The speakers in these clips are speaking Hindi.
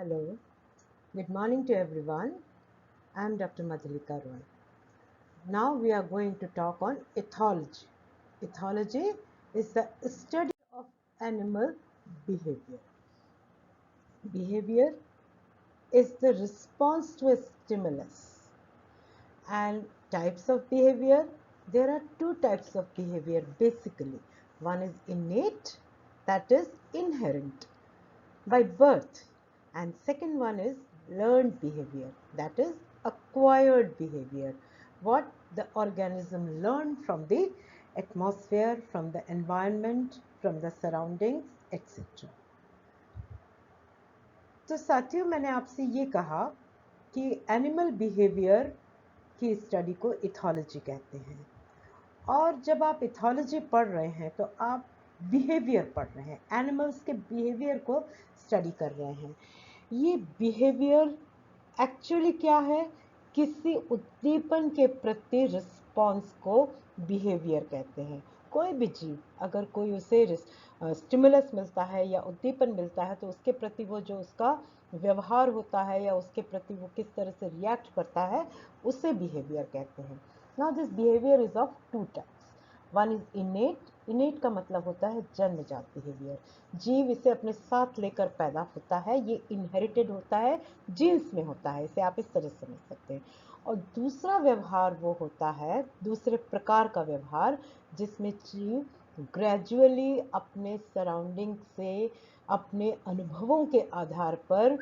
Hello, good morning to everyone. I am Dr. Madhulika Roy. Now we are going to talk on ethology. Ethology is the study of animal behavior. Behavior is the response to a stimulus. And types of behavior, there are two types of behavior basically. One is innate, that is inherent by birth, and second one is learned behavior, that is acquired behavior, what the organism learned from the atmosphere, from the environment, from the surroundings, etc. तो साथियों, मैंने आपसे ये कहा कि एनिमल बिहेवियर की स्टडी को इथोलॉजी कहते हैं, और जब आप इथोलॉजी पढ़ रहे हैं तो आप बिहेवियर पढ़ रहे हैं, एनिमल्स के बिहेवियर को स्टडी कर रहे हैं। ये बिहेवियर एक्चुअली क्या है? किसी उद्दीपन के प्रति रिस्पॉन्स को बिहेवियर कहते हैं। कोई भी जीव अगर कोई उसे स्टिमुलस मिलता है या उद्दीपन मिलता है तो उसके प्रति वो जो उसका व्यवहार होता है या उसके प्रति वो किस तरह से रिएक्ट करता है, उसे बिहेवियर कहते हैं। Now this behaviour is of two types. One is इनेट। इनेट का मतलब होता है जन्मजात बिहेवियर, जीव इसे अपने साथ लेकर पैदा होता है, ये इनहेरिटेड होता है, जीन्स में होता है, इसे आप इस तरह से समझ सकते हैं। और दूसरा व्यवहार वो होता है, दूसरे प्रकार का व्यवहार, जिसमें जीव ग्रेजुअली अपने सराउंडिंग से, अपने अनुभवों के आधार पर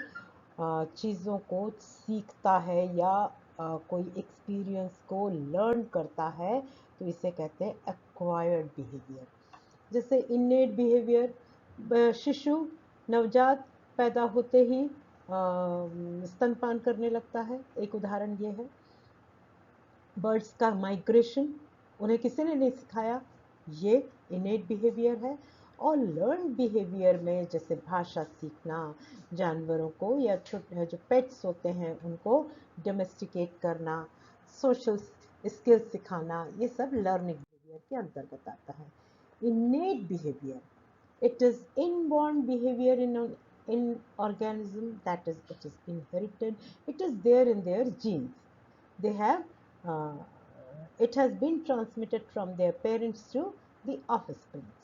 चीज़ों को सीखता है या कोई एक्सपीरियंस को लर्न करता है, तो इसे कहते हैं एक्वायर्ड बिहेवियर। जैसे इनेट बिहेवियर, शिशु नवजात पैदा होते ही स्तनपान करने लगता है, एक उदाहरण ये है। बर्ड्स का माइग्रेशन उन्हें किसी ने नहीं सिखाया, ये इनेट बिहेवियर है। और लर्न बिहेवियर में जैसे भाषा सीखना, जानवरों को या छोटे जो पेट्स होते हैं उनको डोमेस्टिकेट करना, सोशल स्किल्स सिखाना, ये सब लर्निंग बिहेवियर के अंतर्गत आता है। innate behavior, it is inborn behavior in organism, that is it is inherited, it is there in their genes, they have it has been transmitted from their parents to the offsprings.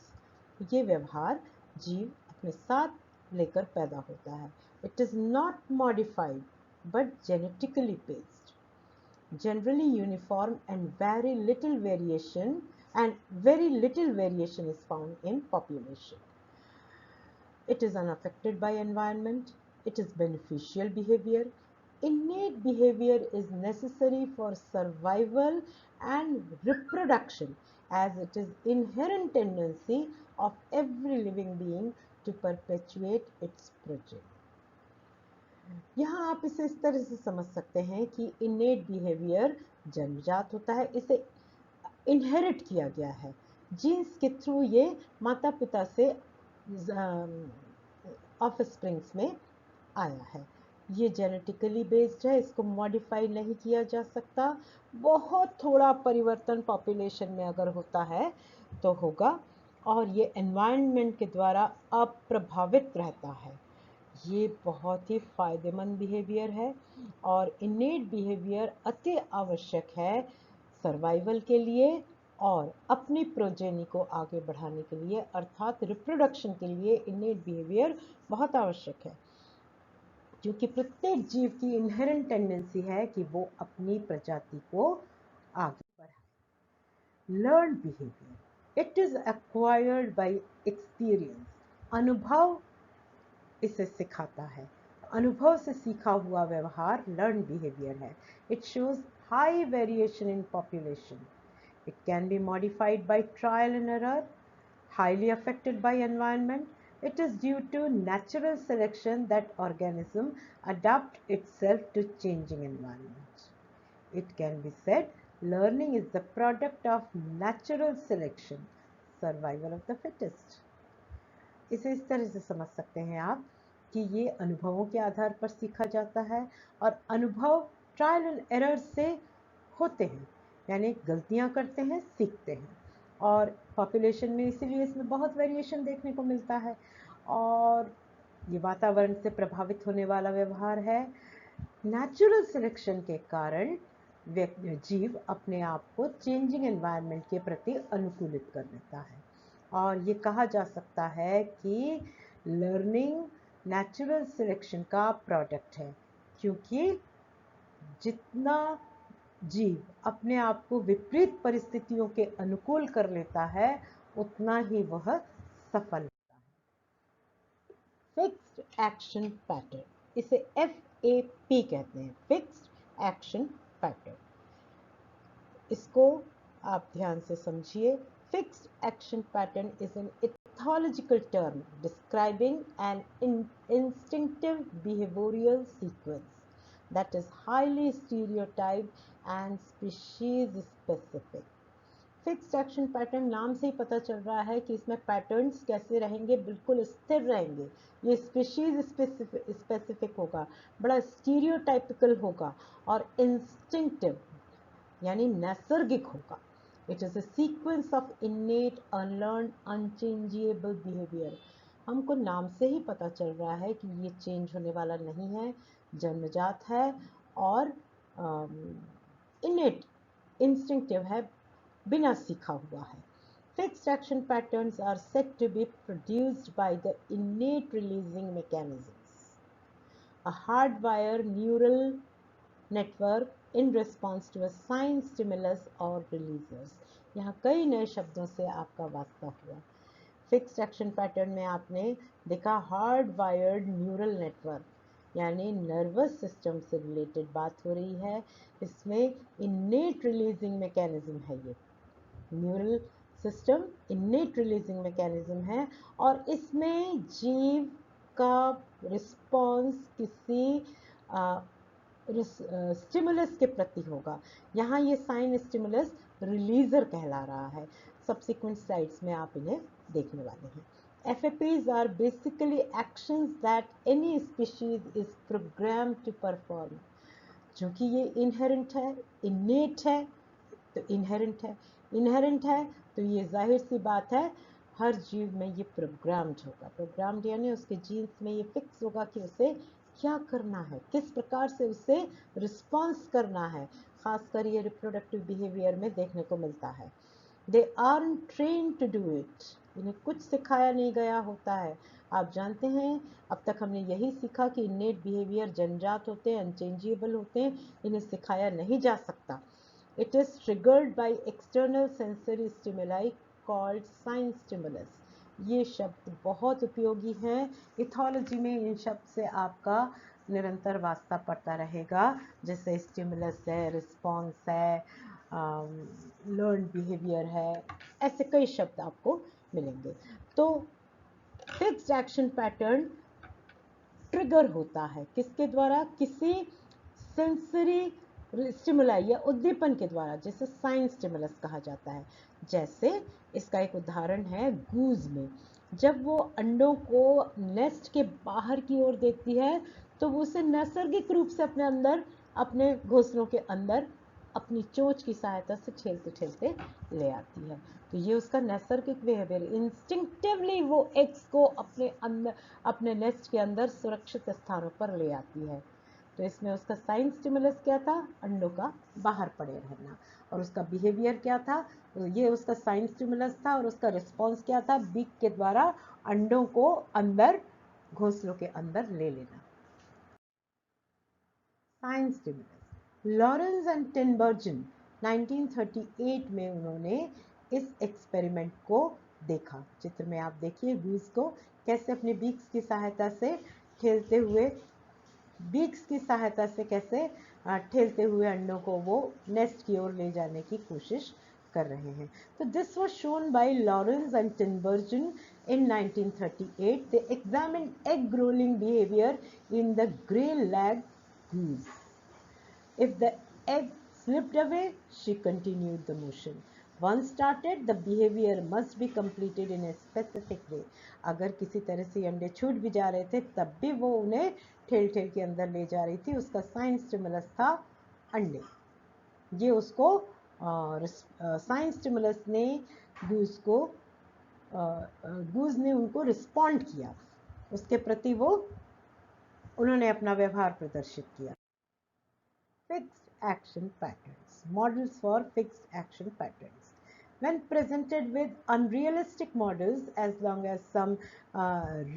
ये व्यवहार जीव अपने साथ लेकर पैदा होता है। It is not modified but genetically based, generally uniform, and very little variation is found in population. It is unaffected by environment. It is beneficial behavior. Innate behavior is necessary for survival and reproduction, as it is inherent tendency of every living being to perpetuate its progeny. यहाँ आप इसे इस तरह से समझ सकते हैं कि इनेट बिहेवियर जन्मजात होता है, इसे इनहेरिट किया गया है, जीन्स के थ्रू ये माता पिता से ऑफस्प्रिंग्स में आया है। ये जेनेटिकली बेस्ड है, इसको मॉडिफाई नहीं किया जा सकता। बहुत थोड़ा परिवर्तन पॉपुलेशन में अगर होता है तो होगा, और ये एनवायरनमेंट के द्वारा अप्रभावित रहता है। ये बहुत ही फायदेमंद बिहेवियर है, और इनेट बिहेवियर अति आवश्यक है सर्वाइवल के लिए और अपनी प्रोजेनी को आगे बढ़ाने के लिए, अर्थात रिप्रोडक्शन के लिए इनेट बिहेवियर बहुत आवश्यक है, क्योंकि प्रत्येक जीव की इनहेरेंट टेंडेंसी है कि वो अपनी प्रजाति को आगे बढ़ाए। Learn behaviour, it is acquired by experience, अनुभव इसे सिखाता है, अनुभव से सीखा हुआ व्यवहार लर्न बिहेवियर है। It shows high variation in population, it can be modified by trial and error, highly affected by environment. It is due to natural selection that organism adapt itself to changing environment. It can be said learning is the product of natural selection, survival of the fittest. इसे इस तरह से समझ सकते हैं आप कि ये अनुभवों के आधार पर सीखा जाता है, और अनुभव ट्रायल एंड एरर से होते हैं, यानी गलतियां करते हैं, सीखते हैं। और पॉपुलेशन में इसीलिए इसमें बहुत वेरिएशन देखने को मिलता है, और ये वातावरण से प्रभावित होने वाला व्यवहार है। नेचुरल सिलेक्शन के कारण जीव अपने आप को चेंजिंग एनवायरनमेंट के प्रति अनुकूलित कर लेता है, और ये कहा जा सकता है कि लर्निंग नेचुरल सिलेक्शन का प्रोडक्ट है, क्योंकि जितना जीव अपने आप को विपरीत परिस्थितियों के अनुकूल कर लेता है उतना ही वह सफल होता है। फिक्स्ड एक्शन पैटर्न, इसे FAP कहते हैं, फिक्स्ड एक्शन पैटर्न। इसको आप ध्यान से समझिए। Fixed action pattern is an ethological term describing an instinctive behavioral sequence that is highly stereotyped and species specific. Fixed action pattern नाम से ही पता चल रहा है कि इसमें पैटर्न्स कैसे रहेंगे, बिल्कुल स्थिर रहेंगे। ये स्पीशीज स्पेसिफिक होगा, बड़ा स्टीरियोटाइपिकल होगा और इंस्टिंक्टिव यानी नैसर्गिक होगा। It is a sequence of इनेट unlearn unchangeable behaviour. हमको नाम से ही पता चल रहा है कि ये चेंज होने वाला नहीं है, जन्मजात है और इनेट इंस्टिंक्टिव है, बिना सीखा हुआ है। Fixed action patterns are said to be produced by the innate releasing mechanisms, a hardwired neural network in response to a sign, stimulus or releasers. यहाँ कई नए शब्दों से आपका वास्ता हुआ। फिक्स्ड एक्शन पैटर्न में आपने देखा हार्ड वायर्ड न्यूरल नेटवर्क, यानी नर्वस सिस्टम से रिलेटेड बात हो रही है। इसमें इन्नेट रिलीजिंग मैकेनिज्म है, ये neural system innate releasing mechanism है, और इसमें जीव का रिस्पॉन्स किसी स्टिमुलस के प्रति होगा। यहाँ ये साइन स्टिमुलस रिलीजर कहला रहा है। सब्सिक्वेंट स्लाइड्स में आप इन्हें देखने वाले हैं। FAPs are basically actions that any species is programmed to perform. क्योंकि ये इनहेरेंट है, इनेट है, तो इनहेरेंट है, इनहेरेंट है तो ये जाहिर सी बात है हर जीव में ये प्रोग्राम्ड होगा। प्रोग्राम्ड यानी उसके जीन्स में ये फिक्स होगा कि उसे क्या करना है, किस प्रकार से उसे रिस्पॉन्स करना है। खासकर ये रिप्रोडक्टिव बिहेवियर में देखने को मिलता है। They are train to do it, इन्हें कुछ सिखाया नहीं गया होता है। आप जानते हैं अब तक हमने यही सीखा कि इनेट बिहेवियर जन्मजात होते हैं, अनचेंजेबल होते हैं, इन्हें सिखाया नहीं जा सकता। It is triggered by external sensory stimuli called sign stimulus. ये शब्द बहुत उपयोगी हैं। इथोलॉजी में इन शब्द से आपका निरंतर वास्ता पड़ता रहेगा, जैसे स्टिमुलस है, रिस्पॉन्स है, लर्न बिहेवियर है, ऐसे कई शब्द आपको मिलेंगे। तो फिक्स्ड एक्शन पैटर्न ट्रिगर होता है किसके द्वारा, किसी सेंसरी स्टिमुलाई या उद्दीपन के द्वारा, जिसे साइन स्टिमुलस कहा जाता है। जैसे इसका एक उदाहरण है गूज में, जब वो अंडों को नेस्ट के बाहर की ओर देखती है तो वो उसे नैसर्गिक रूप से अपने अंदर, अपने घोंसलों के अंदर अपनी चोंच की सहायता से ठेलते ठेलते ले आती है। तो ये उसका नैसर्गिक बिहेवियर, इंस्टिंक्टिवली वो एग्स को अपने अंदर, अपने नेस्ट के अंदर सुरक्षित स्थानों पर ले आती है। तो इसमें उसका साइन स्टिमुलस क्या था, अंडों का बाहर पड़े रहना, और उसका बिहेवियर क्या था, ये उसका साइन स्टिमुलस था, और उसका रिस्पॉन्स क्या था, बीक के द्वारा अंडों को अंदर, घोंसलों के अंदर ले लेना। साइन स्टिमुलस, लॉरेंस एंड टिनबर्जन 1938 में उन्होंने इस एक्सपेरिमेंट को देखा। चित्र में आप देखिए गूस को कैसे अपने बीक्स की सहायता से ठेलते हुए, बीक्स की सहायता से कैसे ठेलते हुए अंडों को वो नेस्ट की ओर ले जाने की कोशिश कर रहे हैं। तो this was shown by Lorenz and Tinbergen in 1938. They examined egg rolling behavior in the gray-legged goose. If the egg slipped away, she continued the motion. Once started, the behavior must be completed in a specific way. अगर किसी तरह से अंडे छूट भी जा रहे थे तब भी वो उन्हें ठेल ठेल के अंदर ले जा रही थी। उसका साइन स्टिमुलस था अंडे। ये उसको साइन स्टिमुलस ने गूज ने उनको रिस्पॉन्ड किया, उसके प्रति वो उन्होंने अपना व्यवहार प्रदर्शित किया। Fixed action patterns. Models for fixed action patterns. When presented with unrealistic models, as long as some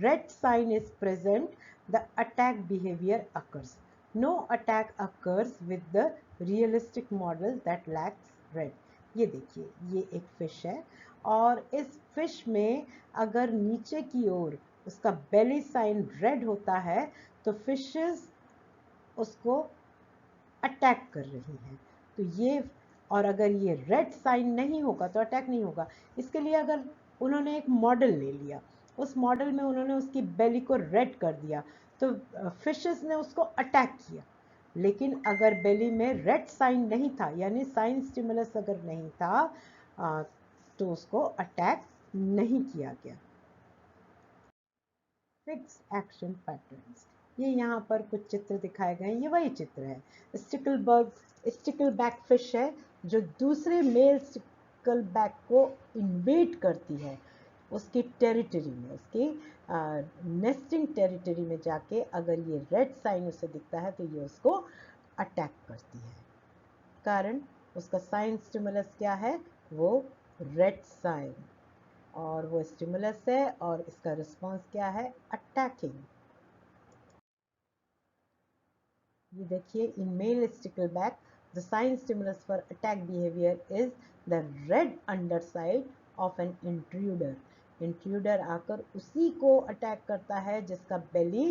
red sign is present, the attack behavior occurs. No attack occurs with the realistic model that lacks red. ये देखिए, ये एक फिश है और इस फिश में अगर नीचे की ओर उसका बेली साइन रेड होता है तो फिशेस उसको अटैक कर रही हैं। तो ये, और अगर ये रेड साइन नहीं होगा तो अटैक नहीं होगा। इसके लिए अगर उन्होंने एक मॉडल ले लिया, उस मॉडल में उन्होंने उसकी बेली को रेड कर दिया तो फिशेस ने उसको अटैक किया। लेकिन अगर बेली में रेड साइन नहीं था, यानी साइन स्टिमुलस अगर नहीं था, तो उसको अटैक नहीं किया गया। फिक्स एक्शन पैटर्न्स, ये यहाँ पर कुछ चित्र दिखाए गए हैं, ये वही चित्र है। स्टिकलबैक फिश है जो दूसरे मेल स्टिकलबैक को इन्वेड करती है उसकी टेरिटरी में, उसकी नेस्टिंग टेरिटरी में जाके अगर ये रेड साइन उसे दिखता है तो ये उसको अटैक करती है। कारण उसका साइन स्टिमुलस क्या है, वो रेड साइन, और वो स्टिमुलस है और इसका रिस्पॉन्स क्या है, अटैकिंग। ये देखिए, in male stickleback the sign stimulus for attack behaviour is the red underside of an intruder. Intruder आकर उसी को अटैक करता है जिसका बेली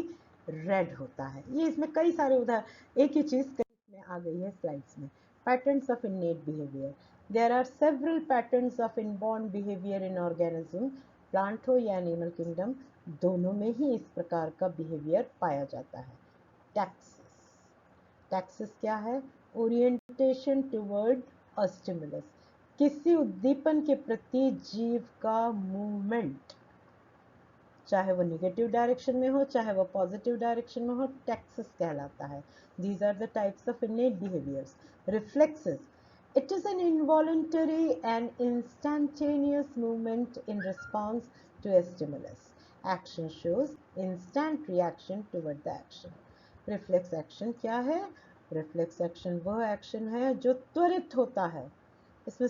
रेड होता है। ये इसमें कई सारे उदाहरण, एक ही चीज में आ गई है स्लाइड्स में। Patterns of innate behaviour, there are several patterns of inborn behaviour in organism, plant हो या एनिमल किंगडम, दोनों में ही इस प्रकार का बिहेवियर पाया जाता है। टैक्सिस, टैक्सिस क्या है, ओरिएंटेशन टुवर्ड अ स्टिमुलस, किसी उद्दीपन के प्रति जीव का मूवमेंट, चाहे वो निगेटिव डायरेक्शन में हो चाहे वो पॉजिटिव डायरेक्शन में हो, टैक्सिस कहलाता है। These are the types of innate behaviors. Reflexes, it is an involuntary and instantaneous movement in response to a stimulus. Action shows instant reaction toward the action. Reflex action क्या है, reflex action वह action है जो त्वरित होता है, इसमें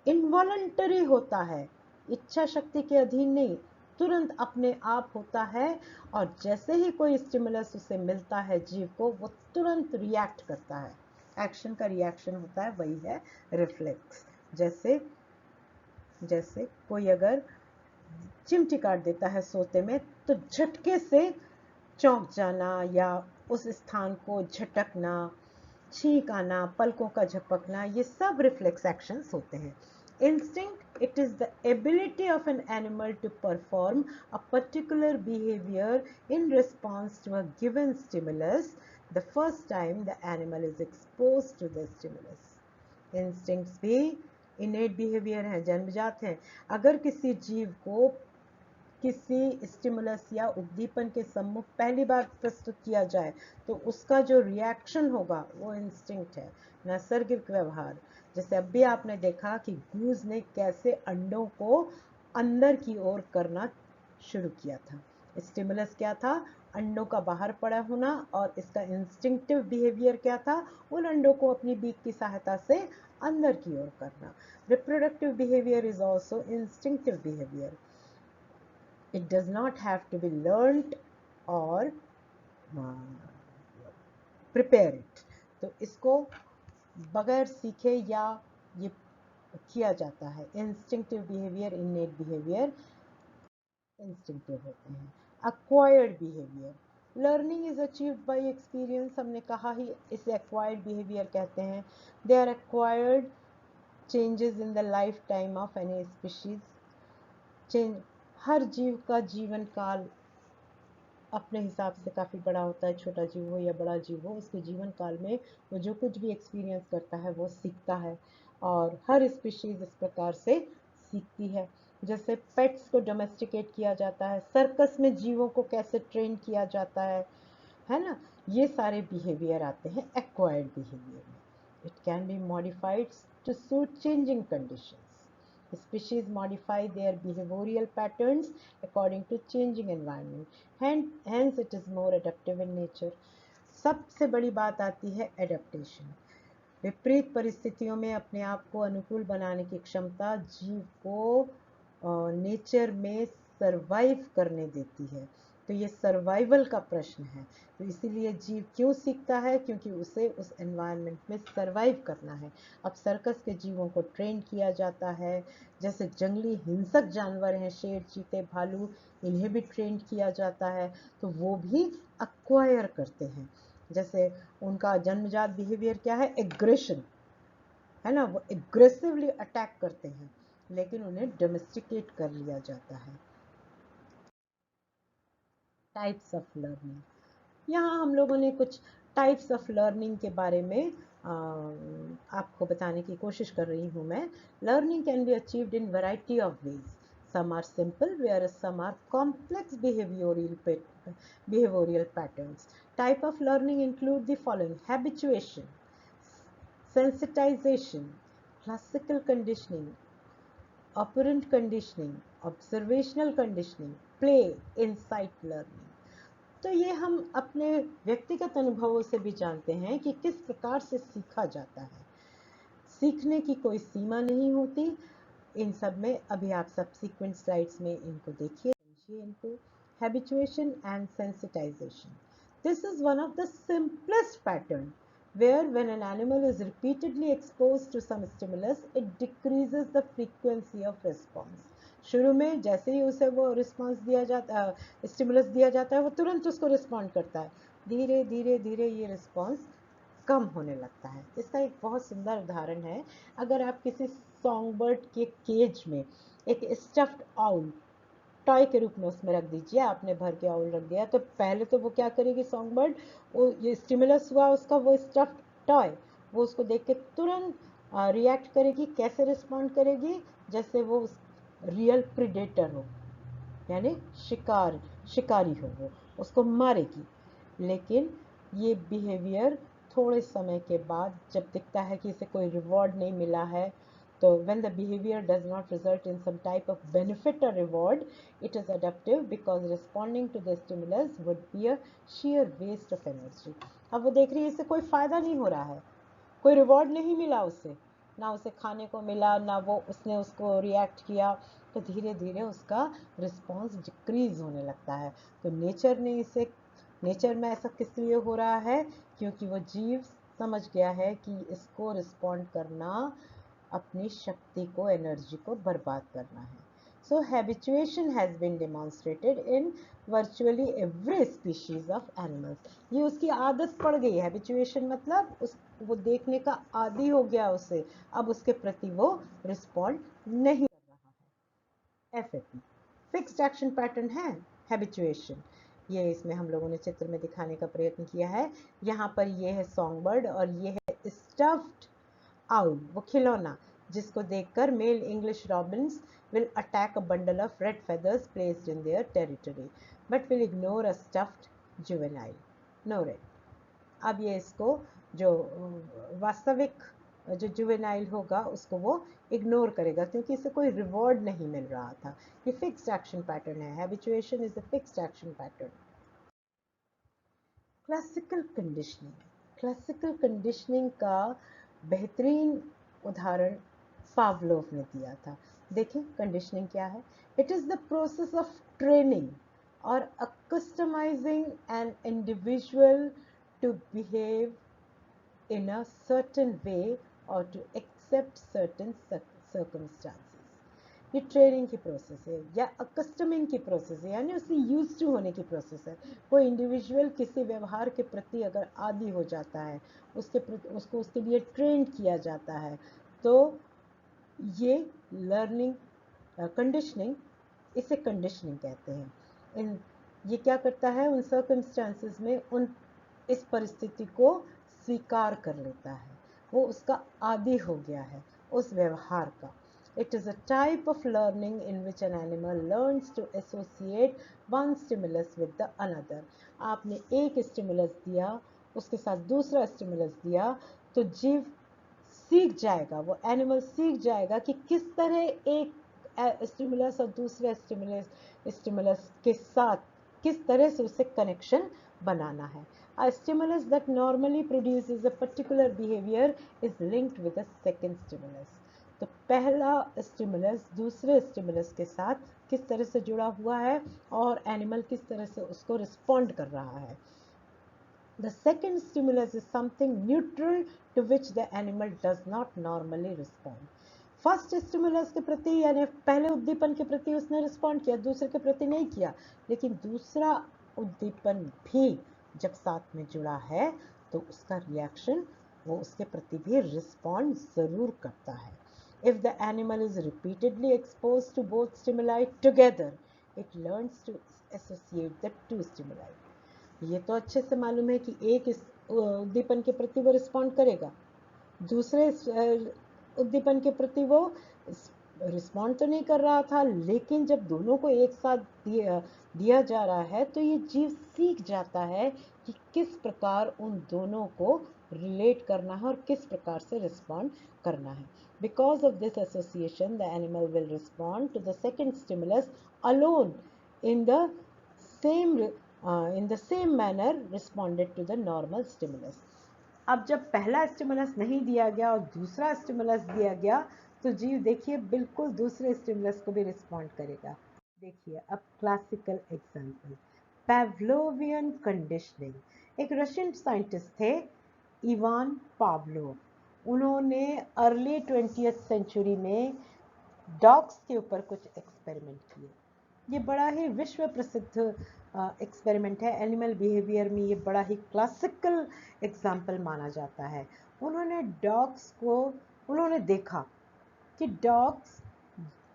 इनवॉलंटरी होता है, इच्छा शक्ति के अधीन नहीं, तुरंत अपने आप होता है, और जैसे ही कोई स्टिमुलस उसे मिलता है जीव को, वो तुरंत रिएक्ट करता है। एक्शन का रिएक्शन होता है, वही है रिफ्लेक्स। जैसे कोई अगर चिमटी काट देता है सोते में तो झटके से चौंक जाना या उस स्थान को झटकना, छींक आना, पलकों का झपकना, ये सब रिफ्लेक्स एक्शंस होते हैं। Instinct, it is the ability of an animal to perform a particular behavior in response to a given stimulus the first time the animal is exposed to the stimulus. Instincts भी innate behavior हैं, जन्मजात हैं। अगर किसी जीव को किसी स्टिमुलस या उद्दीपन के सम्मुख पहली बार प्रस्तुत किया जाए तो उसका जो रिएक्शन होगा वो इंस्टिंक्ट है, नैसर्गिक व्यवहार। जैसे अभी आपने देखा कि गूज ने कैसे अंडों को अंदर की ओर करना शुरू किया था। स्टिमुलस क्या था, अंडों का बाहर पड़ा होना, और इसका इंस्टिंक्टिव बिहेवियर क्या था, उन अंडों को अपनी बीक की सहायता से अंदर की ओर करना। Reproductive behaviour is also instinctive behaviour. It does not have to be learned or prepare it. तो इसको बगैर सीखे या ये किया जाता है। Instinctive behaviour, innate behaviour instinctive होते हैं। Acquired behaviour, learning is achieved by experience, हमने कहा ही इसे एक्वायर्ड बिहेवियर कहते हैं। They are acquired changes in the lifetime of any species. Change, हर जीव का जीवन काल अपने हिसाब से काफ़ी बड़ा होता है, छोटा जीव हो या बड़ा जीव हो, उसके जीवन काल में वो जो कुछ भी एक्सपीरियंस करता है वो सीखता है, और हर स्पीशीज़ इस प्रकार से सीखती है। जैसे पेट्स को डोमेस्टिकेट किया जाता है, सर्कस में जीवों को कैसे ट्रेन किया जाता है ना, ये सारे बिहेवियर आते हैं एक्वायर्ड बिहेवियर में। It can be modified to suit changing conditions. Species modify their behavioral patterns according to changing environment. Hence it is more adaptive in nature. सबसे बड़ी बात आती है एडेप्टेशन। विपरीत परिस्थितियों में अपने आप को अनुकूल बनाने की क्षमता जीव को नेचर में सरवाइव करने देती है। तो ये सर्वाइवल का प्रश्न है। तो इसीलिए जीव क्यों सीखता है? क्योंकि उसे उस एनवायरनमेंट में सरवाइव करना है। अब सर्कस के जीवों को ट्रेन किया जाता है, जैसे जंगली हिंसक जानवर हैं, शेर, चीते, भालू, इन्हें भी ट्रेन किया जाता है, तो वो भी अक्वायर करते हैं। जैसे उनका जन्मजात बिहेवियर क्या है? एग्रेशन है ना, वो एग्रेसिवली अटैक करते हैं, लेकिन उन्हें डोमेस्टिकेट कर लिया जाता है। टाइप्स ऑफ लर्निंग, यहाँ हम लोगों ने कुछ टाइप्स ऑफ लर्निंग के बारे में आपको बताने की कोशिश कर रही हूँ मैं। Learning can be achieved in variety of ways. Some are simple, whereas some are complex behavioral patterns. Type of learning include the following: habituation, sensitization, classical conditioning, operant conditioning, observational conditioning, play, insight learning. तो ये हम अपने व्यक्तिगत अनुभवों से भी जानते हैं कि किस प्रकार से सीखा जाता है। सीखने की कोई सीमा नहीं होती। इन सब में अभी आप सबसीक्वेंट स्लाइड्स में इनको देखिए, समझिए इनको। Habituation and sensitization, this is one of the simplest pattern where when an animal is repeatedly exposed to some stimulus, it decreases the frequency of response. शुरू में जैसे ही उसे वो रिस्पॉन्स दिया जाता है, स्टिमुलस दिया जाता है, वो तुरंत उसको रिस्पॉन्ड करता है। धीरे धीरे धीरे ये रिस्पॉन्स कम होने लगता है। इसका एक बहुत सुंदर उदाहरण है, अगर आप किसी सॉन्ग बर्ड के केज में एक स्टफ्ड आउल टॉय के रूप में उसमें रख दीजिए, आपने भर के आउल रख दिया, तो पहले तो वो क्या करेगी सॉन्ग बर्ड, वो ये स्टिमुलस हुआ उसका, वो स्टफ्ड टॉय, वो उसको देख के तुरंत रिएक्ट करेगी। कैसे रिस्पॉन्ड करेगी? जैसे वो रियल प्रीडेटर हो, यानी शिकारी हो, वो उसको मारेगी। लेकिन ये बिहेवियर थोड़े समय के बाद जब दिखता है कि इसे कोई रिवॉर्ड नहीं मिला है, तो when the behavior does not result in some type of benefit or reward, it is adaptive because responding to the stimulus would be a sheer waste of energy. अब वो देख रही है इससे कोई फायदा नहीं हो रहा है, कोई रिवॉर्ड नहीं मिला उसे, ना उसे खाने को मिला, ना वो उसने उसको रिएक्ट किया, तो धीरे धीरे उसका रिस्पॉन्स डिक्रीज होने लगता है। तो नेचर में ऐसा किस लिए हो रहा है? क्योंकि वो जीव समझ गया है कि इसको रिस्पॉन्ड करना अपनी शक्ति को, एनर्जी को बर्बाद करना है। So habituation has been demonstrated in virtually every species of animals. ये उसकी आदत पड़ गई है। Habituation मतलब वो देखने का आदी हो गया उसे, अब उसके प्रति वो रिस्पॉन्ड नहीं कर रहा है। FAP, फिक्स्ड एक्शन पैटर्न है हैबिचुएशन। ये इसमें हम लोगों ने चित्र में दिखाने का प्रयत्न किया है। यहाँ पर ये है सॉन्ग बर्ड और ये है स्टफ्ड आउल, वो खिलौना, जिसको देखकर male English robins will attack a bundle of red feathers placed in their territory, but will ignore a stuffed juvenile. No red. अब ये इसको जो वास्तविक जो जुवेनाइल होगा उसको वो इग्नोर करेगा, क्योंकि इसे कोई रिवॉर्ड नहीं मिल रहा था। ये फिक्स्ड एक्शन पैटर्न है। Habituation is a fixed action pattern. Classical conditioning, classical conditioning का बेहतरीन उदाहरण पावलोव ने दिया था। देखिए कंडीशनिंग क्या है? It is the process of training और customising an individual to behave in a certain way or to accept certain circumstances. ये ट्रेनिंग की प्रोसेस है या अकस्टमिंग की प्रोसेस है, यानी उससे यूज टू होने की प्रोसेस है। कोई इंडिविजुअल किसी व्यवहार के प्रति अगर आदी हो जाता है, उसको उसके लिए ट्रेन किया जाता है, तो ये लर्निंग कंडीशनिंग, इसे कंडीशनिंग कहते हैं। ये क्या करता है? उन सर्कमस्टांसेस में इस परिस्थिति को स्वीकार कर लेता है, वो उसका आदी हो गया है उस व्यवहार का। It is a type of learning in which an animal learns to associate one stimulus with the another. आपने एक स्टिमुलस दिया, उसके साथ दूसरा स्टिमुलस दिया, तो जीव सीख जाएगा, वो एनिमल सीख जाएगा कि किस तरह एक स्टिमुलस और दूसरे स्टिमुलस के साथ किस तरह से उससे कनेक्शन बनाना है. A stimulus that normally produces a particular behavior is linked with a second stimulus. तो पहला स्टिमुलस दूसरे स्टिमुलस के साथ किस तरह से जुड़ा हुआ है और एनिमल किस तरह से उसको रिस्पॉन्ड कर रहा है. The second stimulus is something neutral to which the animal does not normally respond. First stimulus के प्रति यानी पहले उद्दीपन के प्रति उसने रिस्पॉन्ड किया, दूसरे के प्रति नहीं किया, लेकिन दूसरा उद्दीपन भी जब साथ में जुड़ा है तो उसका रिएक्शन वो उसके प्रति भी रिस्पॉन्ड जरूर करता है. If the animal is repeatedly exposed to both stimuli together, it learns to associate the two stimuli. ये तो अच्छे से मालूम है कि एक उद्दीपन के प्रति वो रिस्पॉन्ड करेगा, दूसरे उद्दीपन के प्रति वो रिस्पॉन्ड तो नहीं कर रहा था, लेकिन जब दोनों को एक साथ दिया जा रहा है तो ये जीव सीख जाता है कि किस प्रकार उन दोनों को रिलेट करना है और किस प्रकार से रिस्पॉन्ड करना है. Because of this association, the animal will respond to the second stimulus alone in the same manner responded to the normal stimulus. अब जब पहला स्टिमुलस नहीं दिया गया और दूसरा स्टिमुलस दिया गया तो जीव देखिए बिल्कुल दूसरे स्टिमुलस को भी रिस्पॉन्ड करेगा. देखिए अब क्लासिकल एग्जांपल, पावलोवियन कंडीशनिंग. एक रशियन साइंटिस्ट थे इवान पावलोव. उन्होंने अर्ली 20th सेंचुरी में डॉग्स के ऊपर कुछ एक्सपेरिमेंट किए. ये बड़ा ही विश्व प्रसिद्ध एक्सपेरिमेंट है. एनिमल बिहेवियर में ये बड़ा ही क्लासिकल एग्जाम्पल माना जाता है. उन्होंने देखा कि डॉग्स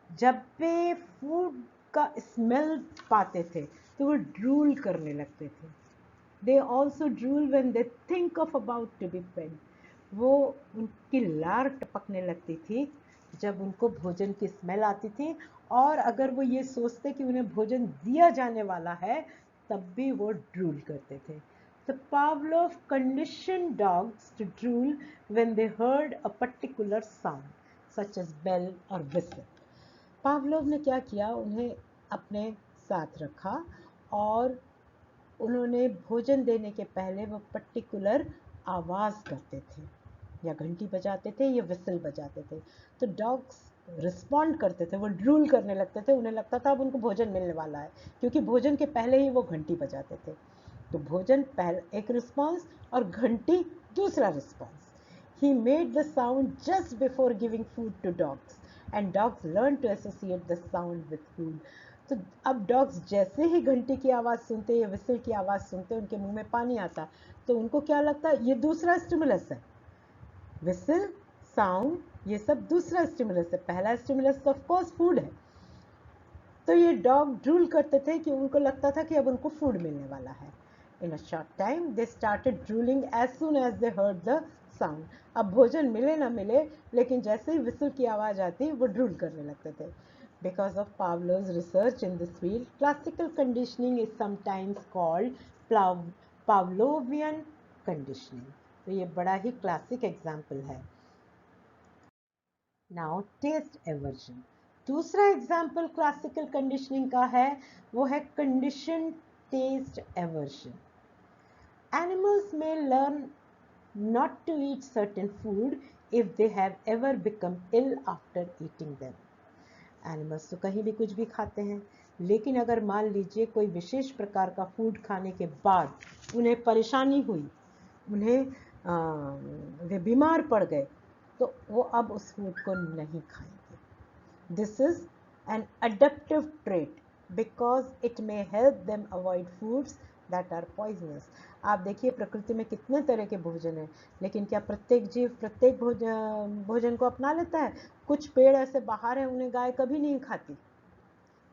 जब वे फूड का स्मेल पाते थे तो वो ड्रूल करने लगते थे. They also drool when they think of about to be fed. वो उनकी लार टपकने लगती थी जब उनको भोजन की स्मेल आती थी, और अगर वो ये सोचते कि उन्हें भोजन दिया जाने वाला है तब भी वो ड्रूल करते थे. तो Pavlov conditioned dogs to drool when they heard a particular sound such as bell or whistle. Pavlov ने क्या किया, उन्हें अपने साथ रखा और उन्होंने भोजन देने के पहले वो पर्टिकुलर आवाज़ करते थे, या घंटी बजाते थे या विसल बजाते थे. तो डॉग्स रिस्पॉन्ड करते थे, वो ड्रूल करने लगते थे. उन्हें लगता था अब उनको भोजन मिलने वाला है, क्योंकि भोजन के पहले ही वो घंटी बजाते थे. तो भोजन पहले एक रिस्पॉन्स और घंटी दूसरा response. He made the sound just before giving food to dogs and dogs learn to associate the sound with food. तो अब डॉग्स जैसे ही घंटी की आवाज़ सुनते या विसल की आवाज़ सुनते उनके मुंह में पानी आता, तो उनको क्या लगता है ये दूसरा स्टिमुलस है. विसल, साउंड, ये सब दूसरा स्टिमुलस है. पहला स्टिमुलस तो ऑफ कोर्स फूड है. तो ये डॉग ड्रूल करते थे कि उनको लगता था कि अब उनको फूड मिलने वाला है. In a short time they started drooling as soon as they heard the sound. अब भोजन मिले ना मिले, लेकिन जैसे ही विसल की आवाज़ आती वो ड्रूल करने लगते थे. Because of Pavlov's research in this field, classical conditioning is sometimes called Pavlovian conditioning. तो ये बड़ा ही क्लासिक एग्जाम्पल है. Now taste aversion. दूसरा एग्जाम्पल क्लासिकल कंडीशनिंग का है, वो है condition taste aversion. Animals may learn not to eat certain food if they have ever become ill after eating them. Animals तो कहीं भी कुछ भी खाते हैं, लेकिन अगर मान लीजिए कोई विशेष प्रकार का फूड खाने के बाद उन्हें परेशानी हुई, वे बीमार पड़ गए, तो वो अब उस फूड को नहीं खाएंगे. This is an adaptive trait because it may help them avoid foods that are poisonous. आप देखिए प्रकृति में कितने तरह के भोजन हैं, लेकिन क्या प्रत्येक जीव प्रत्येक भोजन को अपना लेता है? कुछ पेड़ ऐसे बाहर हैं उन्हें गाय कभी नहीं खाती.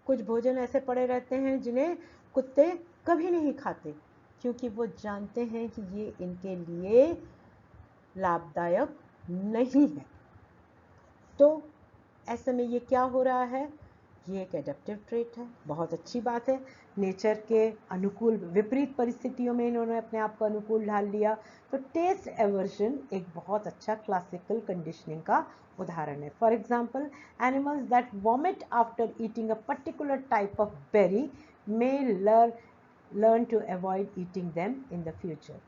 कुछ भोजन ऐसे पड़े रहते हैं जिन्हें कुत्ते कभी नहीं खाते, क्योंकि वो जानते हैं कि ये इनके लिए लाभदायक नहीं है. तो ऐसे में ये क्या हो रहा है, ये एक एडेप्टिव ट्रेट है. बहुत अच्छी बात है, नेचर के अनुकूल विपरीत परिस्थितियों में इन्होंने अपने आप को अनुकूल ढाल लिया। तो टेस्ट एवर्जन एक बहुत अच्छा क्लासिकल कंडीशनिंग का उदाहरण है। For example, animals that vomit after eating a particular type of berry may learn to avoid eating them in the future.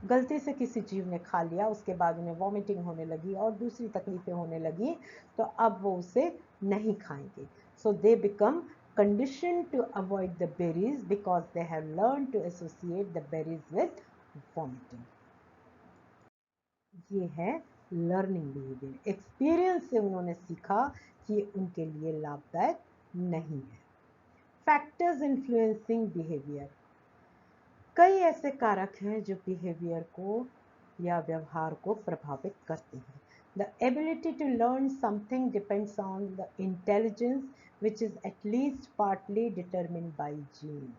गलती से किसी जीव ने खा लिया, उसके बाद उन्हें वॉमिटिंग होने लगी और दूसरी तकलीफें होने लगी, तो अब वो उसे नहीं खाएंगे। So they become conditioned to avoid the berries because they have learned to associate the berries with vomiting. ये है लर्निंग बिहेवियर। एक्सपीरियंस से उन्होंने सीखा कि उनके लिए लाभदायक नहीं है। Factors influencing behaviour. कई ऐसे कारक हैं जो बिहेवियर को या व्यवहार को प्रभावित करते हैं। The ability to learn something depends on the intelligence which is at least partly determined by genes.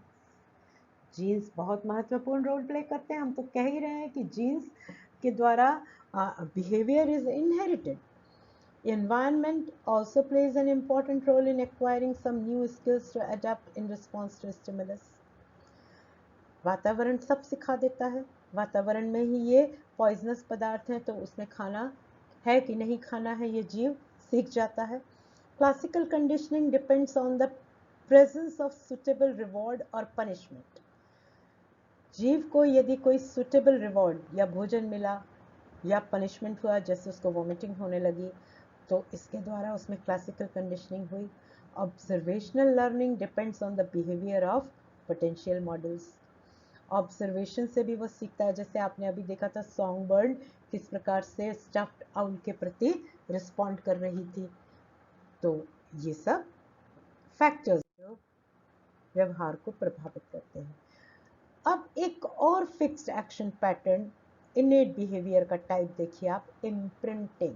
Genes बहुत महत्वपूर्ण रोल प्ले करते हैं। हम तो कह ही रहे हैं कि जीन्स के द्वारा behavior is inherited. Environment also plays an important role in acquiring some new skills to adapt in response to stimulus. वातावरण सब सिखा देता है। वातावरण में ही ये पॉइजनस पदार्थ हैं, तो उसमें खाना है कि नहीं खाना है ये जीव सीख जाता है। Classical conditioning depends on the presence of suitable reward और पनिशमेंट। जीव को यदि कोई सुटेबल रिवॉर्ड या भोजन मिला या पनिशमेंट हुआ, जैसे उसको वॉमिटिंग होने लगी, तो इसके द्वारा उसमें क्लासिकल कंडीशनिंग हुई। Observational learning depends on the behaviour of potential models. Observation से भी वो सीखता है। जैसे आपने अभी देखा था सॉन्ग बर्ड किस प्रकार से स्टफ्ड आउल के प्रति रिस्पॉन्ड कर रही थी। तो ये सब फैक्टर्स जो व्यवहार को प्रभावित करते हैं। अब एक और fixed action pattern innate behaviour का टाइप देखिए आप, imprinting.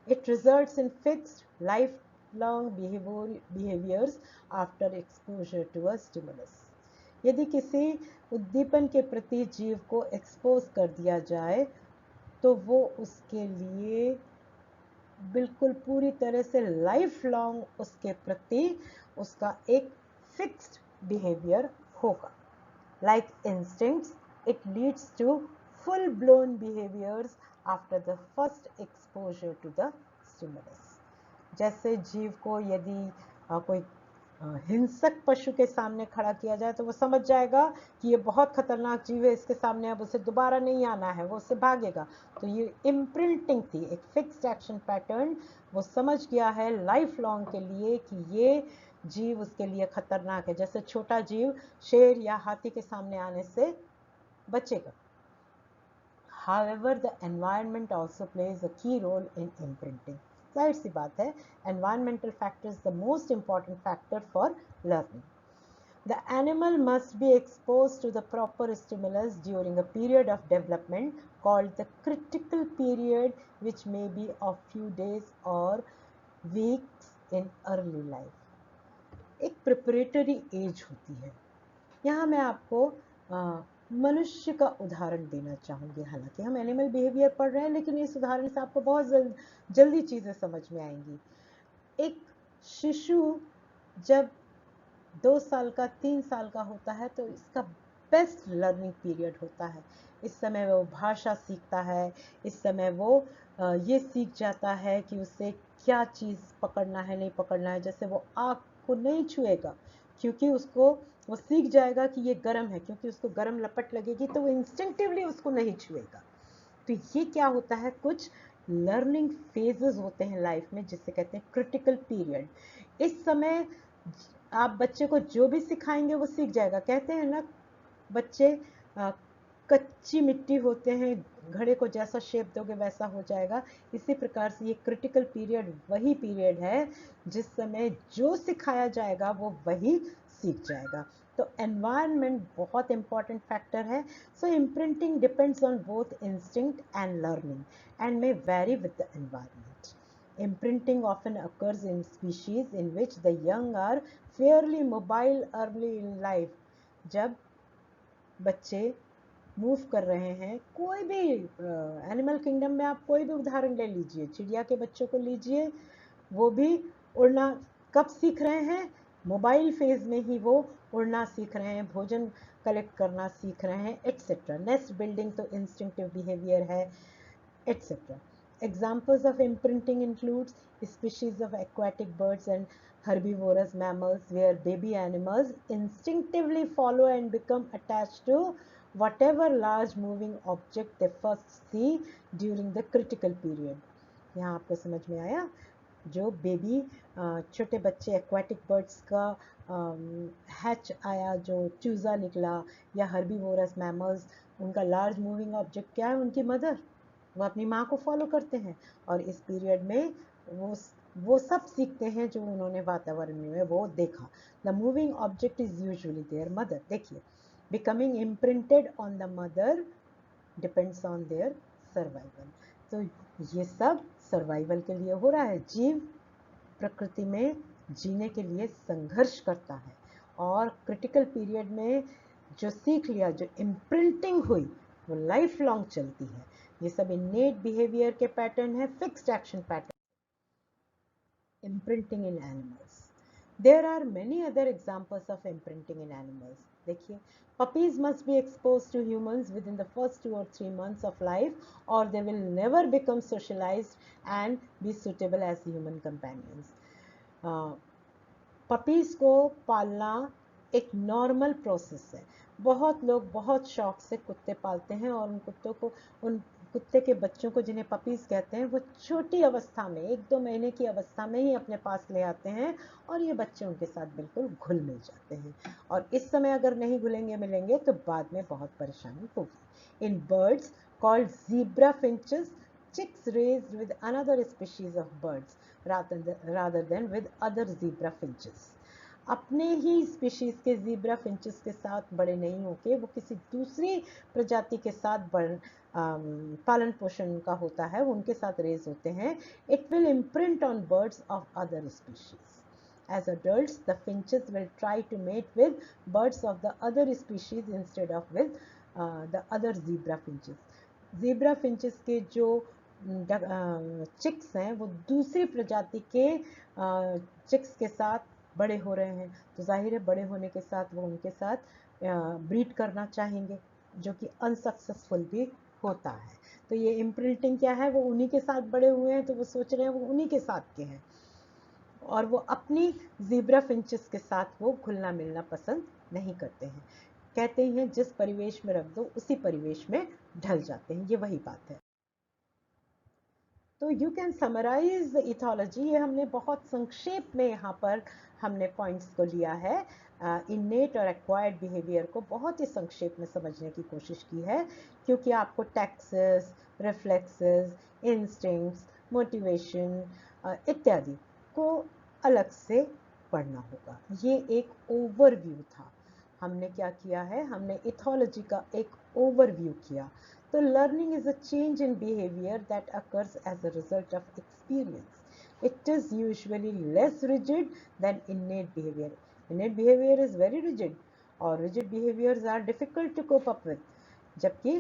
It results in fixed life long behaviours after exposure to a stimulus. यदि किसी उद्दीपन के प्रति जीव को एक्सपोज कर दिया जाए तो वो उसके लिए बिल्कुल पूरी तरह से लाइफ लॉन्ग उसके प्रति उसका एक फिक्स्ड बिहेवियर होगा। Like instincts, it leads to full-blown behaviors after the first exposure to the stimulus. जैसे जीव को यदि कोई हिंसक पशु के सामने खड़ा किया जाए तो वो समझ जाएगा कि ये बहुत खतरनाक जीव है, इसके सामने अब उसे दोबारा नहीं आना है, वो उससे भागेगा। तो ये इम्प्रिंटिंग थी, एक फिक्स्ड एक्शन पैटर्न। वो समझ गया है लाइफ लॉन्ग के लिए कि ये जीव उसके लिए खतरनाक है। जैसे छोटा जीव शेर या हाथी के सामने आने से बचेगा। However, the environment also plays a key role in imprinting. जाहिर सी बात है, environmental factor is the most important factor for learning. The animal must be exposed to the proper stimulus during a period of development called the critical period, which may be of few days or weeks in early life. एक प्रिपरेटरी एज होती है। यहाँ मैं आपको मनुष्य का उदाहरण देना चाहूँगी। हालांकि हम एनिमल बिहेवियर पढ़ रहे हैं, लेकिन इस उदाहरण से आपको बहुत जल्दी चीज़ें समझ में आएंगी। एक शिशु जब 2 साल का 3 साल का होता है तो इसका बेस्ट लर्निंग पीरियड होता है। इस समय वो भाषा सीखता है, इस समय वो ये सीख जाता है कि उसे क्या चीज़ पकड़ना है नहीं पकड़ना है। जैसे वो आग को नहीं छुएगा क्योंकि उसको वो सीख जाएगा कि ये गर्म है, क्योंकि उसको गर्म लपट लगेगी तो वो इंस्टिंक्टिवली उसको नहीं छुएगा। तो ये क्या होता है, कुछ लर्निंग फेजेस होते हैं लाइफ में जिसे कहते हैं क्रिटिकल पीरियड। इस समय आप बच्चे को जो भी सिखाएंगे वो सीख जाएगा। कहते हैं ना, बच्चे कच्ची मिट्टी होते हैं, घड़े को जैसा शेप दोगे वैसा हो जाएगा। इसी प्रकार से ये क्रिटिकल पीरियड वही पीरियड है जिस समय जो सिखाया जाएगा वो वही सीख जाएगा। तो एनवायरनमेंट बहुत इंपॉर्टेंट फैक्टर है। So imprinting depends on both instinct and learning and may vary with the environment. Imprinting often occurs in species in which the young are fairly mobile early in life. जब बच्चे मूव कर रहे हैं, कोई भी एनिमल किंगडम में आप कोई भी उदाहरण ले लीजिए, चिड़िया के बच्चों को लीजिए, वो भी उड़ना कब सीख रहे हैं, मोबाइल फेज में ही वो उड़ना सीख रहे हैं, भोजन कलेक्ट करना सीख रहे हैं, एट्सेट्रा। नेस्ट बिल्डिंग तो इंस्टिंक्टिव बिहेवियर है, etcetera. Examples of imprinting includes species of aquatic birds and herbivorous mammals where baby animals instinctively follow and become attached to whatever large moving object they first see during the critical period. यहाँ आपको समझ में आया? जो बेबी छोटे बच्चे एक्वाटिक बर्ड्स का हैच आया, जो चूज़ा निकला, या हर्बीवोरस मैमल्स, उनका लार्ज मूविंग ऑब्जेक्ट क्या है? उनकी मदर। वो अपनी माँ को फॉलो करते हैं और इस पीरियड में वो सब सीखते हैं जो उन्होंने वातावरण में वो देखा। The moving object is usually their mother. देखिए, becoming imprinted on the mother depends on their survival. तो ये सब सर्वाइवल के लिए हो रहा है। जीव प्रकृति में जीने के लिए संघर्ष करता है और क्रिटिकल पीरियड में जो सीख लिया, जो इम्प्रिंटिंग हुई, वो लाइफ लॉन्ग चलती है। ये सब इनेट बिहेवियर के पैटर्न है, fixed action pattern. Imprinting in animals, there are many other examples of imprinting in animals. देखिए, puppies must be exposed to humans within the first 2 or 3 months of life, or they will never become socialized and be suitable as human companions. Puppies को पालना एक नॉर्मल प्रोसेस है। बहुत लोग बहुत शौक से कुत्ते पालते हैं और उन कुत्ते के बच्चों को, जिन्हें पपीज़ कहते हैं, वो छोटी अवस्था में 1-2 महीने की अवस्था में ही अपने पास ले आते हैं और ये बच्चे उनके साथ बिल्कुल घुल मिल जाते हैं। और इस समय अगर नहीं घुलेंगे मिलेंगे तो बाद में बहुत परेशानी होगी। In birds called zebra finches, chicks raised with another species of birds rather than with other zebra finches. अपने ही स्पीशीज के ज़ीब्रा फिंचेस के साथ बड़े नहीं होके वो किसी दूसरी प्रजाति के साथ पालन पोषण उनका होता है, वो उनके साथ रेज होते हैं। It will imprint on birds of other species. As adults, the finches will try to mate with birds of the other species instead of with the other zebra finches. Zebra finches के जो चिक्स हैं वो दूसरी प्रजाति के चिक्स के साथ बड़े हो रहे हैं, तो जाहिर है बड़े होने के साथ वो उनके साथ ब्रीड करना चाहेंगे, जो कि अनसक्सेसफुल भी होता है। तो ये इम्प्रिंटिंग क्या है? वो उन्हीं के साथ बड़े हुए हैं तो वो सोच रहे हैं वो उन्हीं के साथ के हैं और वो अपनी ज़ीब्रा फिंचेस के साथ वो घुलना मिलना पसंद नहीं करते हैं। कहते हैं जिस परिवेश में रख दो उसी परिवेश में ढल जाते हैं, ये वही बात है। तो you can summarise the ethology. ये हमने बहुत संक्षेप में यहाँ पर हमने पॉइंट्स को लिया है। इनेट और एक्वायर्ड बिहेवियर को बहुत ही संक्षेप में समझने की कोशिश की है, क्योंकि आपको टैक्सेस, रिफ्लेक्सेस, इंस्टिंक्ट्स, मोटिवेशन इत्यादि को अलग से पढ़ना होगा। ये एक ओवरव्यू था। हमने क्या किया है? हमने इथोलॉजी का एक ओवरव्यू किया। So learning is a change in behavior that occurs as a result of experience. It is usually less rigid than innate behavior. Innate behavior is very rigid और rigid behaviors are difficult to cope up with. जबकि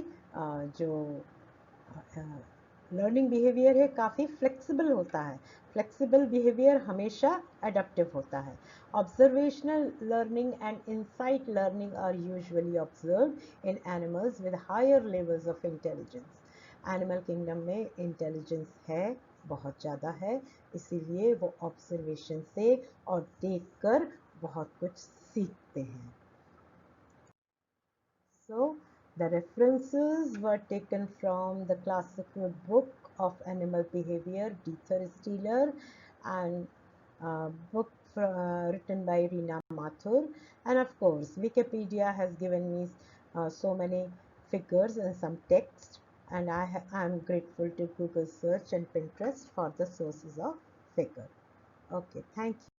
जो लर्निंग बिहेवियर है काफ़ी फ्लेक्सिबल होता है। फ्लेक्सिबल बिहेवियर हमेशा एडप्टिव होता है। Observational learning and insight learning are usually observed in animals with higher levels of intelligence. Animal kingdom में इंटेलिजेंस है, बहुत ज़्यादा है, इसीलिए वो ऑब्जर्वेशन से और देखकर बहुत कुछ सीखते हैं। So, the references were taken from the classical book of animal behavior, Dieter Stieler, and book written by Rina Mathur. And of course, Wikipedia has given me so many figures and some text, and I am grateful to Google search and Pinterest for the sources of figure. Okay, thank you.